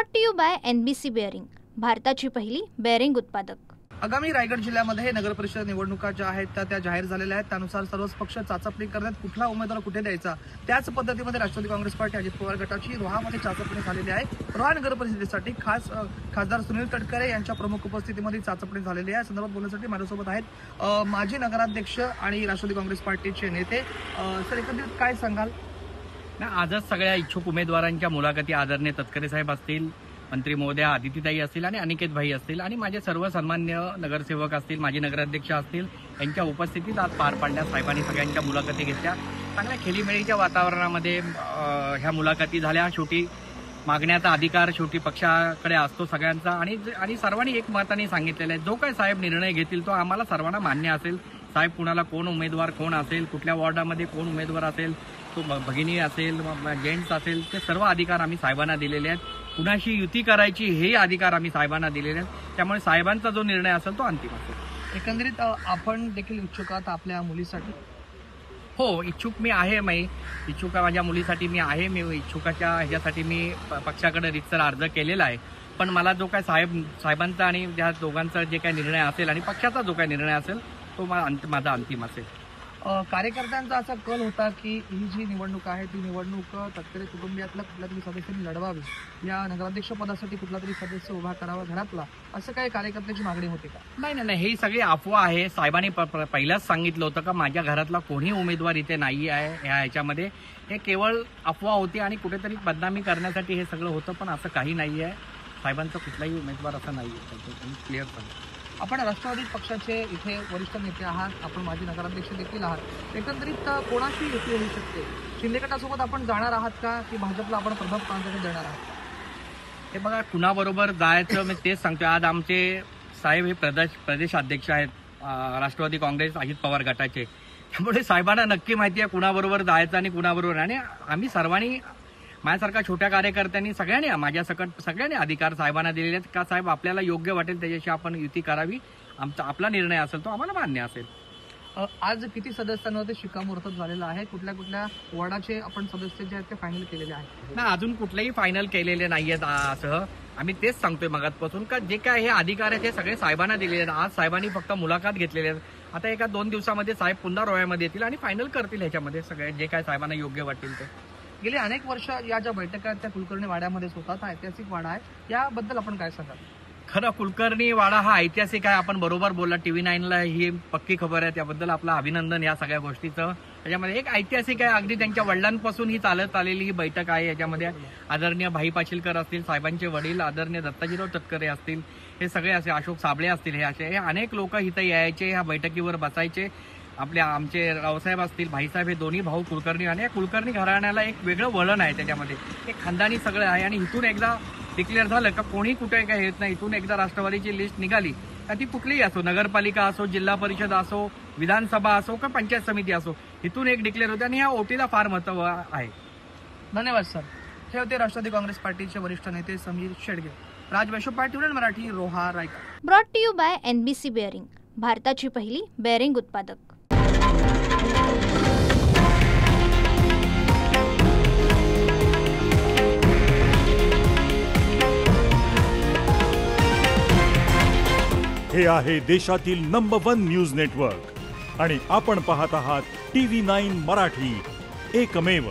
Brought to you by NBC bearing, भारताची पहिली bearing उत्पादक। आगामी रायगड जिल्ह्यामध्ये नगर परिषद निवडणुका ज्या आहेत त्या जाहीर झालेल्या आहेत। त्यानुसार सर्वच पक्ष चाचपणी करण्यात कुठला उमेदवार कुठे द्यायचा त्याच पद्धतीमध्ये राष्ट्रवादी काँग्रेस पार्टी अजित पवार गटाची रोहामध्ये चाचपणी झालेली आहे। रोहा नगर परिषदेसाठी खासदार सुनील तटकरे यांच्या प्रमुख उपस्थितीमध्ये चाचपणी झालेली आहे। संदर्भात बोलण्यासाठी माझ्यासोबत आहेत माजी नगराध्यक्ष आणि राष्ट्रवादी काँग्रेस पार्टीचे नेते। सर, एकंदरीत काय सांगाल? आजच सगळ्या इच्छुक उमेदवारांच्या मुलाखती आदरणीय तटकरे साहेब असतील, मंत्री महोदय आदितीताई असतील आणि अनिकेत भाई असतील आणि माझे सर्व सन्मान्य नगरसेवक असतील, माजी नगराध्यक्ष असतील, यांच्या उपस्थितीत आज पार पाडल्या। साहेबांनी सगळ्यांच्या मुलाखती घेतल्या। चांगल्या खेळीमेळीच्या वातावरणामध्ये ह्या मुलाखती झाल्या। शेवटी मागण्याचा अधिकार शेवटी पक्षाकडे असतो सगळ्यांचा आणि सर्वांनी एक मताने सांगितलेलं आहे, जो काही साहेब निर्णय घेतील तो आम्हाला सर्वांना मान्य असेल। साहेब कुणाला कोण उमेदवार कोण असेल, कुठल्या वॉर्डामध्ये कोण उमेदवार असेल, तो भगिनी असेल जेंट्स असेल, ते सर्व अधिकार आम्ही साहेबांना दिलेले आहेत। कुणाशी युती करायची हे अधिकार आम्ही साहेबांना दिलेले आहेत। त्यामुळे साहेबांचा जो निर्णय असेल तो अंतिम असेल। एकंदरीत आपण देखील इच्छुक आहात आपल्या मुलीसाठी? हो, इच्छुक मी आहे। इच्छुक माझ्या मुलीसाठी मी आहे। मी इच्छुकाच्या ह्याच्यासाठी मी पक्षाकडे रितसर अर्ज केलेला आहे। पण मला जो काय साहेबांचा आणि त्या दोघांचा जे काही निर्णय असेल आणि पक्षाचा जो काही निर्णय असेल तो माझा अंतिम असेल। कार्यकर्त्यांचा असा कल होता की ही जी निवडणूक आहे ती निवडणूक तटकरे कुटुंबियातल्या कुठल्या तरी सदस्यांनी लढवावी, या नगराध्यक्ष पदासाठी कुठला तरी सदस्य उभा करावा घरातला, असं काही कार्यकर्त्याची मागणी होती का? नाही, ही सगळी अफवा आहे। साहेबांनी पहिलाच सांगितलं होतं का माझ्या घरातला कोणी उमेदवार इथे नाही आहे ह्याच्यामध्ये। हे केवळ अफवा होती आणि कुठेतरी बदनामी करण्यासाठी हे सगळं होतं, पण असं काही नाही आहे। साहेबांचा कुठलाही उमेदवार असा नाही आहे, क्लिअर सांगतो। आपण राष्ट्रवादी पक्षाचे इथे वरिष्ठ नेते आहात, आपण माजी नगराध्यक्ष देखील आहात। एकंदरीत कोणाशी युती होऊ शकते? शिंदे गटासोबत आपण जाणार आहात का की भाजपला आपण प्रभाव पाहण्यासाठी देणार आहात? हे बघा, कुणाबरोबर जायचं मी तेच सांगतो। आज आमचे साहेब हे प्रदेश अध्यक्ष आहेत राष्ट्रवादी काँग्रेस अजित पवार गटाचे, त्यामुळे साहेबांना नक्की माहिती आहे कुणाबरोबर जायचं आणि कुणाबरोबर। आणि आम्ही सर्वांनी, माझ्यासारख्या छोट्या कार्यकर्त्यांनी सगळ्यांनी माझ्यासकट सगळ्यांनी अधिकार साहेबांना दिलेले आहेत का साहेब आपल्याला योग्य वाटेल त्याच्याशी आपण युती करावी, आपला निर्णय असेल तो आम्हाला मान्य असेल। आज किती सदस्यांवरती शिक्कामोर्तब झालेला आहे? कुठल्या वॉर्डाचे आपण सदस्य जे आहेत ते फायनल केलेले आहेत? ना, अजून कुठलेही फायनल केलेले नाहीयेत। असं आम्ही तेच सांगतोय मगाचपासून का जे काय हे अधिकार आहेत हे सगळे साहेबांना दिलेले आहेत। आज साहेबांनी फक्त मुलाखत घेतलेली आहे। आता एका 2 दिवसामध्ये साहेब पुन्हा रोह्यामध्ये येतील आणि फायनल करतील ह्याच्यामध्ये सगळे जे काय साहेबांना योग्य वाटेल ते। गेली अनेक वर्ष या ज्या बैठका आहेत त्या कुलकर्णी वाड्यामध्येच होतात, हा ऐतिहासिक वाडा आहे, याबद्दल आपण काय सांगाल? खरं कुलकर्णी वाडा हा ऐतिहासिक आहे, आपण बरोबर बोलला। TV9ला ही पक्की खबर आहे, त्याबद्दल आपलं अभिनंदन या सगळ्या गोष्टीचं। त्याच्यामध्ये एक ऐतिहासिक आहे, अगदी त्यांच्या वडिलांपासून ही चालत आलेली ही बैठक आहे। याच्यामध्ये आदरणीय भाई पाचिलकर असतील, साहेबांचे वडील आदरणीय दत्ताजीराव तटकरे असतील, हे सगळे असे अशोक साबळे असतील, हे अनेक लोक इथं यायचे, ह्या बैठकीवर बसायचे। आमचे रावसाहेब असतील, भाईसाहेब, हे दोन्ही भाऊ कुलकर्णी, आणि या कुलकर्णी घराण्याला एक वेगळं वळण आहे। त्याच्यामध्ये एक खानदानी सगळं आहे। आणि इथून एकदा डिक्लेअर झालं का कोणी कुठे काय येत नाही, इथून एकदा राष्ट्रवादीची लिस्ट निघाली का ती कुठलीही असो, नगरपालिका असो, जिल्हा परिषद असो, विधानसभा असो का पंचायत समिती असो, इथून एक डिक्लेअर होते आणि या ओटीला फार महत्व आहे। धन्यवाद सर। हे होते राष्ट्रवादी काँग्रेस पार्टीचे वरिष्ठ नेते Sameer Shedge. Raj party Marathi, Roha, Raigad. Brought to you by NBC bearing, भारताची पहिली बेअरिंग उत्पादक। हे आहे देशातील नंबर 1 न्यूज नेटवर्क आणि आपण पाहत आहात TV9 मराठी, एकमेव।